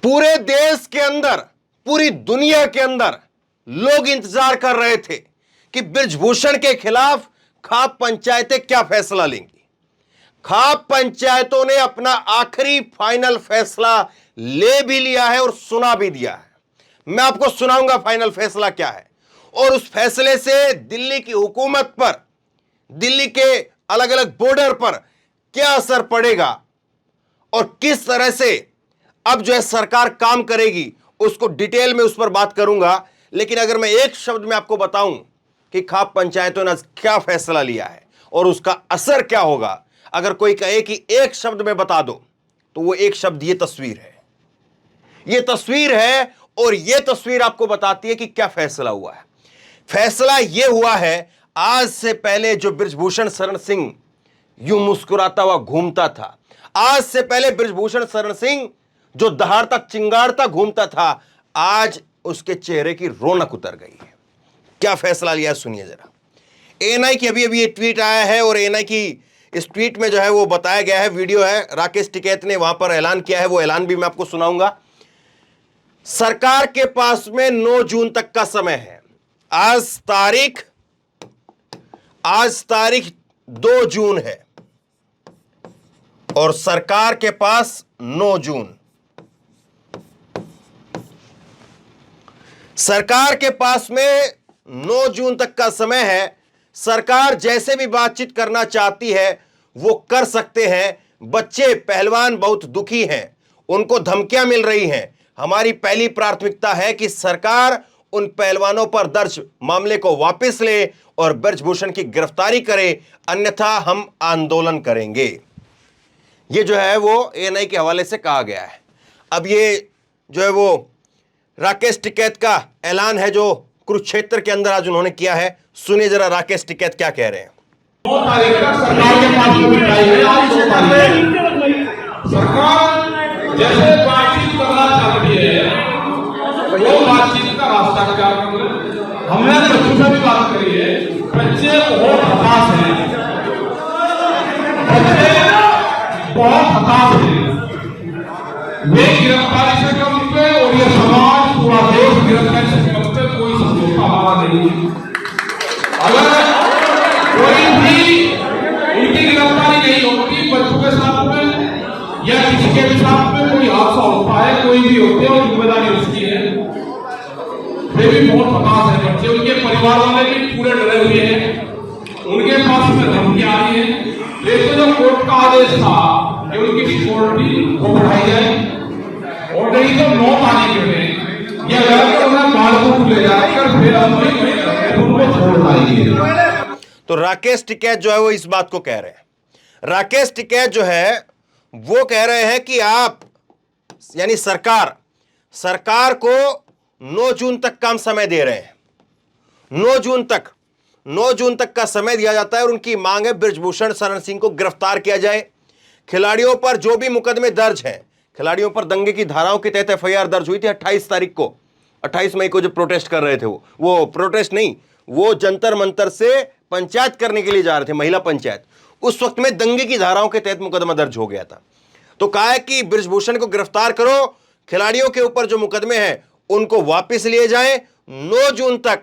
पूरे देश के अंदर, पूरी दुनिया के अंदर लोग इंतजार कर रहे थे कि बृजभूषण के खिलाफ खाप पंचायतें क्या फैसला लेंगी। खाप पंचायतों ने अपना आखिरी फाइनल फैसला ले भी लिया है और सुना भी दिया है। मैं आपको सुनाऊंगा फाइनल फैसला क्या है और उस फैसले से दिल्ली की हुकूमत पर, दिल्ली के अलग अलग बॉर्डर पर क्या असर पड़ेगा और किस तरह से अब जो है सरकार काम करेगी, उसको डिटेल में उस पर बात करूंगा। लेकिन अगर मैं एक शब्द में आपको बताऊं कि खाप पंचायतों ने क्या फैसला लिया है और उसका असर क्या होगा, अगर कोई कहे कि एक शब्द में बता दो, तो वो एक शब्द ये तस्वीर है। ये तस्वीर है और ये तस्वीर आपको बताती है कि क्या फैसला हुआ है। फैसला ये हुआ है, आज से पहले जो बृजभूषण शरण सिंह यूं मुस्कुराता हुआ घूमता था, आज से पहले बृजभूषण शरण सिंह जो दहाड़ता चिंगाड़ता घूमता था, आज उसके चेहरे की रौनक उतर गई है। क्या फैसला लिया सुनिए जरा। एएनआई की अभी ये ट्वीट आया है और एएनआई की इस ट्वीट में जो है वो बताया गया है, वीडियो है, राकेश टिकैत ने वहां पर ऐलान किया है, वो ऐलान भी मैं आपको सुनाऊंगा। सरकार के पास में 9 जून तक का समय है। आज तारीख 2 जून है और सरकार के पास 9 जून, सरकार के पास में 9 जून तक का समय है। सरकार जैसे भी बातचीत करना चाहती है वो कर सकते हैं। बच्चे पहलवान बहुत दुखी हैं, उनको धमकियां मिल रही हैं। हमारी पहली प्राथमिकता है कि सरकार उन पहलवानों पर दर्ज मामले को वापस ले और बृजभूषण की गिरफ्तारी करे, अन्यथा हम आंदोलन करेंगे। ये जो है वो एएनआई के हवाले से कहा गया है। अब ये जो है वो राकेश टिकैत का ऐलान है जो कुरुक्षेत्र के अंदर आज उन्होंने किया है। सुनिए जरा राकेश टिकैत क्या कह रहे हैं। 9 तारीख तक सरकार के पास में बिठाई है। आज 2 तारीख सरकार जैसे बातचीत करना चाहती है वो बातचीत का रास्ता अख्तियार कर ले। हमने बच्चों से भी बात करी है, बच्चे बहुत हताश हैं, बच्चे बहुत हताश हैं। वे गिरफ्तारी से कम पे और ये समाज पूरा देश गिरफ्तारी से कम पे कोई समझौता हमारा नहीं। अगर कोई भी उनकी गिरफ्तारी नहीं होती, बच्चों के साथ में या किसी के भी साथ में कोई हादसा होता है, कोई भी होते हैं और जिम्मेदारी उसकी है। वे भी बहुत हताश है बच्चे, उनके परिवार वाले भी पूरे डरे हुए हैं, उनके पास में धमकी आ रही है। लेकिन जो कोर्ट का आदेश था कि उनकी सिक्योरिटी को बढ़ाई जाए और नहीं तो 9 तारीख में यह लड़कर उन्हें बालकोट ले जाकर फिर हम उनको छोड़ पाएंगे। तो राकेश टिकैत जो है वो इस बात को कह रहे हैं। राकेश टिकैत जो है वो कह रहे हैं कि आप यानी सरकार को 9 जून तक का समय दे रहे हैं। 9 जून तक का समय दिया जाता है और उनकी मांग है बृजभूषण शरण सिंह को गिरफ्तार किया जाए। खिलाड़ियों पर जो भी मुकदमे दर्ज हैं, खिलाड़ियों पर दंगे की धाराओं के तहत एफआईआर दर्ज हुई थी 28 मई को जो प्रोटेस्ट कर रहे थे, वो प्रोटेस्ट नहीं, वो जंतर मंतर से पंचायत करने के लिए जा रहे थे, महिला पंचायत। उस वक्त में दंगे की धाराओं के तहत मुकदमा दर्ज हो गया था। तो कहा है कि बृजभूषण को गिरफ्तार करो, खिलाड़ियों के ऊपर जो मुकदमे हैं उनको वापस लिए जाएं। 9 जून तक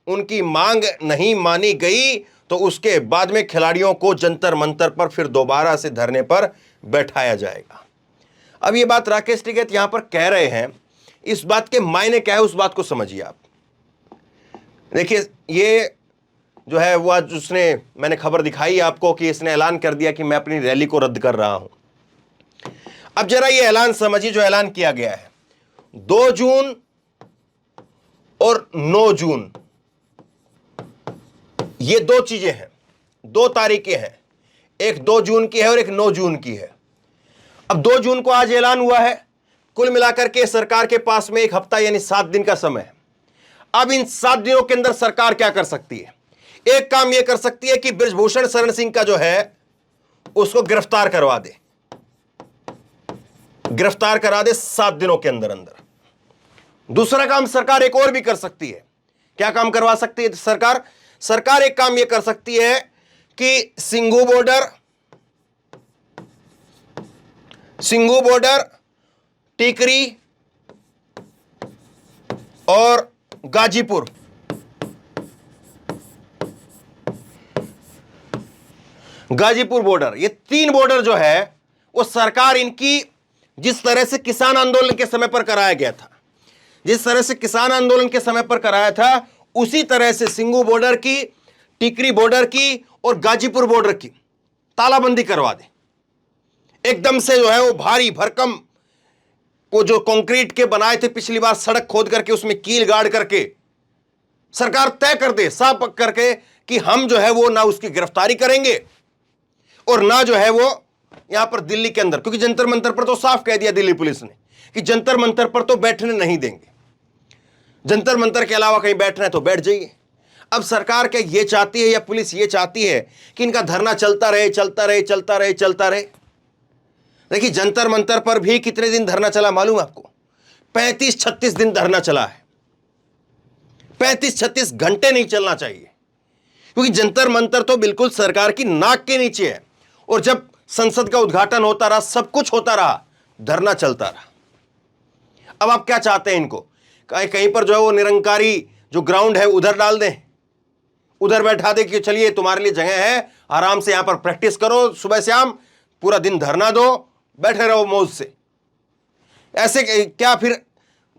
उनकी मांग नहीं मानी गई तो उसके बाद में खिलाड़ियों को जंतर मंतर पर फिर दोबारा से धरने पर बैठाया जाएगा। अब ये बात राकेश टिकैत यहां पर कह रहे हैं, इस बात के मायने क्या है उस बात को समझिए आप। देखिए ये जो है वो आज मैंने खबर दिखाई आपको कि इसने ऐलान कर दिया कि मैं अपनी रैली को रद्द कर रहा हूं। अब जरा ये ऐलान समझिए जो ऐलान किया गया है। 2 जून और 9 जून ये 2 चीजें हैं, 2 तारीखें हैं, एक 2 जून की है और एक 9 जून की है। अब 2 जून को आज ऐलान हुआ है। कुल मिलाकर के सरकार के पास में 1 हफ्ता यानी 7 दिन का समय है। अब इन 7 दिनों के अंदर सरकार क्या कर सकती है? एक काम यह कर सकती है कि बृजभूषण शरण सिंह का जो है उसको गिरफ्तार करवा दे, 7 दिनों के अंदर अंदर। दूसरा काम सरकार एक और भी कर सकती है। क्या काम करवा सकती है सरकार एक काम यह कर सकती है कि सिंघू बॉर्डर, टिकरी और गाजीपुर, गाजीपुर बॉर्डर, ये 3 बॉर्डर जो है वो सरकार इनकी जिस तरह से किसान आंदोलन के समय पर कराया गया था, जिस तरह से किसान आंदोलन के समय पर कराया था, उसी तरह से सिंगू बॉर्डर की, टिकरी बॉर्डर की और गाजीपुर बॉर्डर की तालाबंदी करवा दे। एकदम से जो है वो भारी भरकम, वो जो कंक्रीट के बनाए थे पिछली बार सड़क खोद करके उसमें कील गाड़ करके सरकार तय कर दे साफ करके कि हम जो है वो ना उसकी गिरफ्तारी करेंगे और ना जो है वो यहां पर दिल्ली के अंदर, क्योंकि जंतर मंतर पर तो साफ कह दिया दिल्ली पुलिस ने कि जंतर मंतर पर तो बैठने नहीं देंगे, जंतर मंतर के अलावा कहीं बैठना है तो बैठ जाइए। अब सरकार क्या ये चाहती है या पुलिस ये चाहती है कि इनका धरना चलता रहे चलता रहे चलता रहे चलता रहे? देखिए जंतर मंतर पर भी कितने दिन धरना चला मालूम आपको? 35-36 दिन धरना चला है। 35-36 घंटे नहीं चलना चाहिए, क्योंकि जंतर मंतर तो बिल्कुल सरकार की नाक के नीचे है। और जब संसद का उद्घाटन होता रहा, सब कुछ होता रहा, धरना चलता रहा। अब आप क्या चाहते हैं इनको? कहीं पर जो है वो निरंकारी जो ग्राउंड है उधर डाल दें, उधर बैठा दे कि चलिए तुम्हारे लिए जगह है, आराम से यहां पर प्रैक्टिस करो, सुबह शाम पूरा दिन धरना दो, बैठे रहो मौज से। ऐसे क्या फिर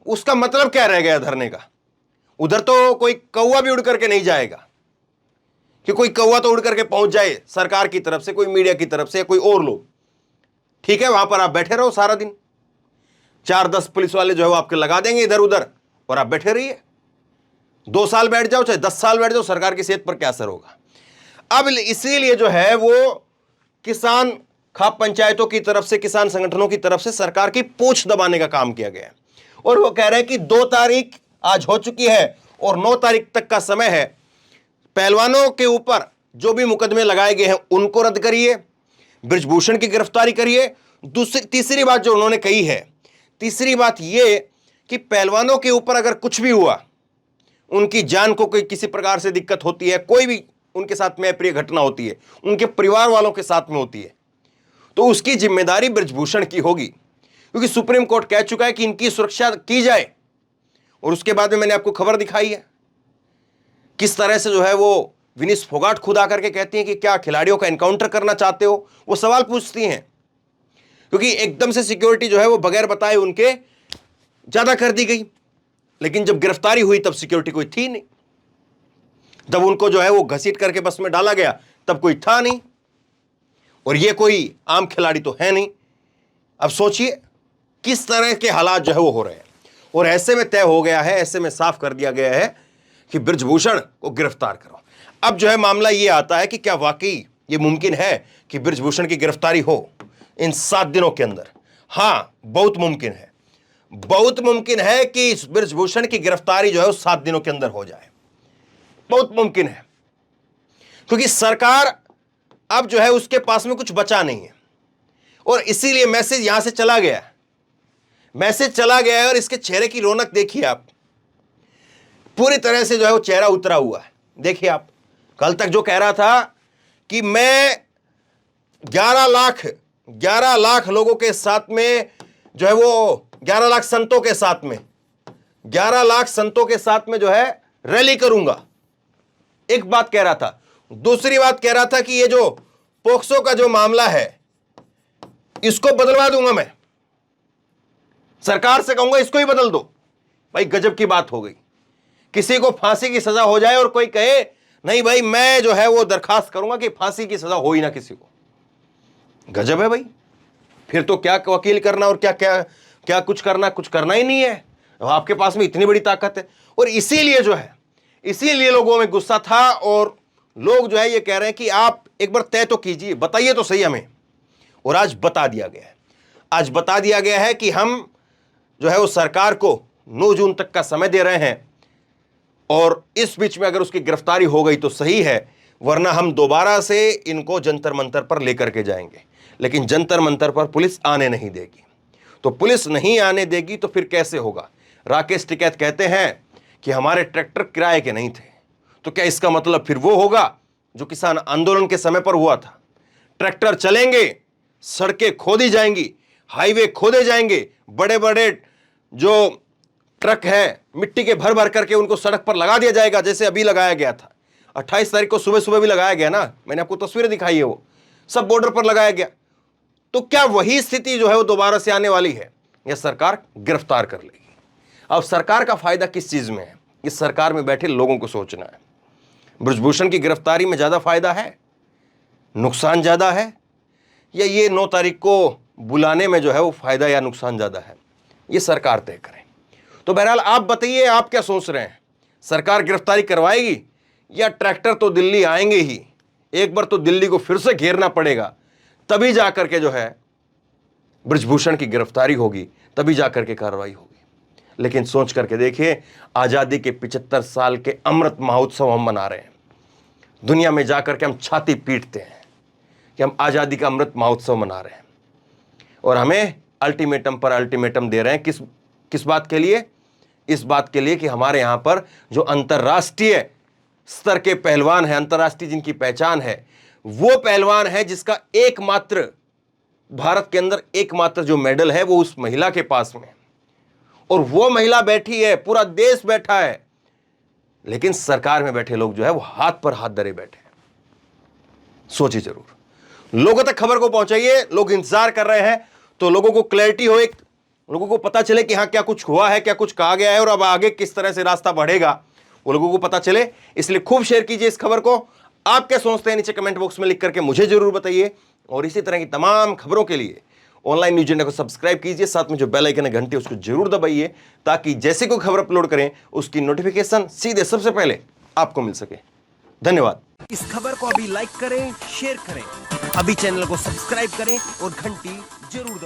उसका मतलब क्या रह गया धरने का? उधर तो कोई कौवा भी उड़ करके नहीं जाएगा कि कोई कौवा तो उड़ करके पहुंच जाए सरकार की तरफ से, कोई मीडिया की तरफ से, कोई और लोग। ठीक है, वहां पर आप बैठे रहो सारा दिन, 4-10 पुलिस वाले जो है वो आपके लगा देंगे इधर उधर और आप बैठे रहिए। 2 साल बैठ जाओ चाहे 10 साल बैठ जाओ, सरकार की सेहत पर क्या असर होगा? अब इसीलिए जो है वो किसान खाप पंचायतों की तरफ से, किसान संगठनों की तरफ से सरकार की पूंछ दबाने का काम किया गया है। और वो कह रहे हैं कि 2 तारीख आज हो चुकी है और 9 तारीख तक का समय है, पहलवानों के ऊपर जो भी मुकदमे लगाए गए हैं उनको रद्द करिए, बृजभूषण की गिरफ्तारी करिए। तीसरी बात जो उन्होंने कही है, तीसरी बात यह कि पहलवानों के ऊपर अगर कुछ भी हुआ, उनकी जान को कोई किसी प्रकार से दिक्कत होती है, कोई भी उनके साथ में अप्रिय घटना होती है, उनके परिवार वालों के साथ में होती है, तो उसकी जिम्मेदारी बृजभूषण की होगी, क्योंकि सुप्रीम कोर्ट कह चुका है कि इनकी सुरक्षा की जाए। और उसके बाद में मैंने आपको खबर दिखाई है किस तरह से जो है वो विनीश फोगाट खुद आकर के कहती हैं कि क्या खिलाड़ियों का एनकाउंटर करना चाहते हो, वो सवाल पूछती हैं, क्योंकि एकदम से सिक्योरिटी जो है वो बगैर बताए उनके ज्यादा कर दी गई। लेकिन जब गिरफ्तारी हुई तब सिक्योरिटी कोई थी नहीं, जब उनको जो है वो घसीट करके बस में डाला गया तब कोई था नहीं, और ये कोई आम खिलाड़ी तो है नहीं। अब सोचिए किस तरह के हालात जो है वो हो रहे हैं। और ऐसे में तय हो गया है, ऐसे में साफ कर दिया गया है कि बृजभूषण को गिरफ्तार करो। अब जो है मामला ये आता है कि क्या वाकई ये मुमकिन है कि बृजभूषण की गिरफ्तारी हो इन 7 दिनों के अंदर? हां, बहुत मुमकिन है, बहुत मुमकिन है कि इस बृजभूषण की गिरफ्तारी जो है वो 7 दिनों के अंदर हो जाए, बहुत मुमकिन है, क्योंकि सरकार अब जो है उसके पास में कुछ बचा नहीं है। और इसीलिए मैसेज यहां से चला गया, मैसेज चला गया है। और इसके चेहरे की रौनक देखिए आप, पूरी तरह से जो है वो चेहरा उतरा हुआ है। देखिए आप, कल तक जो कह रहा था कि मैं 11 लाख लोगों के साथ में जो है वो 11 लाख संतों के साथ में, 11 लाख संतों के साथ में जो है रैली करूंगा, एक बात कह रहा था। दूसरी बात कह रहा था कि ये जो पोक्सो का जो मामला है इसको बदलवा दूंगा, मैं सरकार से कहूंगा इसको ही बदल दो। भाई गजब की बात हो गई, किसी को फांसी की सजा हो जाए और कोई कहे नहीं भाई मैं जो है वो दरखास्त करूंगा कि फांसी की सजा हो ही ना किसी को। गजब है भाई, फिर तो क्या वकील करना और क्या क्या क्या कुछ करना ही नहीं है। आपके पास में इतनी बड़ी ताकत है। और इसीलिए जो है, इसीलिए लोगों में गुस्सा था और लोग जो है ये कह रहे हैं कि आप एक बार तय तो कीजिए, बताइए तो सही हमें। और आज बता दिया गया है, आज बता दिया गया है कि हम जो है वो सरकार को 9 जून तक का समय दे रहे हैं, और इस बीच में अगर उसकी गिरफ्तारी हो गई तो सही है, वरना हम दोबारा से इनको जंतर मंतर पर लेकर के जाएंगे। लेकिन जंतर मंतर पर पुलिस आने नहीं देगी, तो पुलिस नहीं आने देगी तो फिर कैसे होगा? राकेश टिकैत कहते हैं कि हमारे ट्रैक्टर किराए के नहीं थे, तो क्या इसका मतलब फिर वो होगा जो किसान आंदोलन के समय पर हुआ था? ट्रैक्टर चलेंगे, सड़कें खोदी जाएंगी, हाईवे खोदे जाएंगे, बड़े बड़े जो ट्रक है, मिट्टी के भर भर करके उनको सड़क पर लगा दिया जाएगा, जैसे अभी लगाया गया था। 28 तारीख को सुबह सुबह भी लगाया गया ना, मैंने आपको तस्वीरें दिखाई है, वो सब बॉर्डर पर लगाया गया। तो क्या वही स्थिति जो है वो दोबारा से आने वाली है, या सरकार गिरफ्तार कर लेगी? अब सरकार का फायदा किस चीज में है, इस सरकार में बैठे लोगों को सोचना है। ब्रजभूषण की गिरफ्तारी में ज्यादा फायदा है, नुकसान ज्यादा है, या ये 9 तारीख को बुलाने में जो है वो फायदा या नुकसान ज्यादा है, ये सरकार तय करें। तो बहरहाल आप बताइए, आप क्या सोच रहे हैं? सरकार गिरफ्तारी करवाएगी या ट्रैक्टर तो दिल्ली आएंगे ही, एक बार तो दिल्ली को फिर से घेरना पड़ेगा, तभी जाकर के जो है ब्रजभूषण की गिरफ्तारी होगी, तभी जाकर के कार्रवाई होगी। लेकिन सोच करके देखिए, आजादी के 75 साल के अमृत महोत्सव हम मना रहे हैं। दुनिया में जाकर के हम छाती पीटते हैं कि हम आजादी का अमृत महोत्सव मना रहे हैं, और हमें अल्टीमेटम पर अल्टीमेटम दे रहे हैं। किस बात के लिए? इस बात के लिए कि हमारे यहां पर जो अंतर्राष्ट्रीय स्तर के पहलवान हैं, अंतर्राष्ट्रीय जिनकी पहचान है, वो पहलवान है जिसका एकमात्र भारत के अंदर एकमात्र जो मेडल है वो उस महिला के पास में, और वो महिला बैठी है, पूरा देश बैठा है, लेकिन सरकार में बैठे लोग जो है वो हाथ पर हाथ धरे बैठे हैं। सोचिए जरूर, लोगों तक खबर को पहुंचाइए। लोग इंतजार कर रहे हैं, तो लोगों को क्लैरिटी हो, एक लोगों को पता चले कि हाँ क्या कुछ हुआ है, क्या कुछ कहा गया है, और अब आगे किस तरह से रास्ता बढ़ेगा वो लोगों को पता चले। इसलिए खूब शेयर कीजिए इस खबर को। आप क्या सोचते हैं नीचे कमेंट बॉक्स में लिख करके मुझे जरूर बताइए, और इसी तरह की तमाम खबरों के लिए ऑनलाइन न्यूज इंडिया को सब्सक्राइब कीजिए, साथ में जो बेल आइकन है घंटी उसको जरूर दबाइए, ताकि जैसे कोई खबर अपलोड करें उसकी नोटिफिकेशन सीधे सबसे पहले आपको मिल सके। धन्यवाद। इस खबर को अभी लाइक करें, शेयर करें, अभी चैनल को सब्सक्राइब करें और घंटी जरूर दबाएं।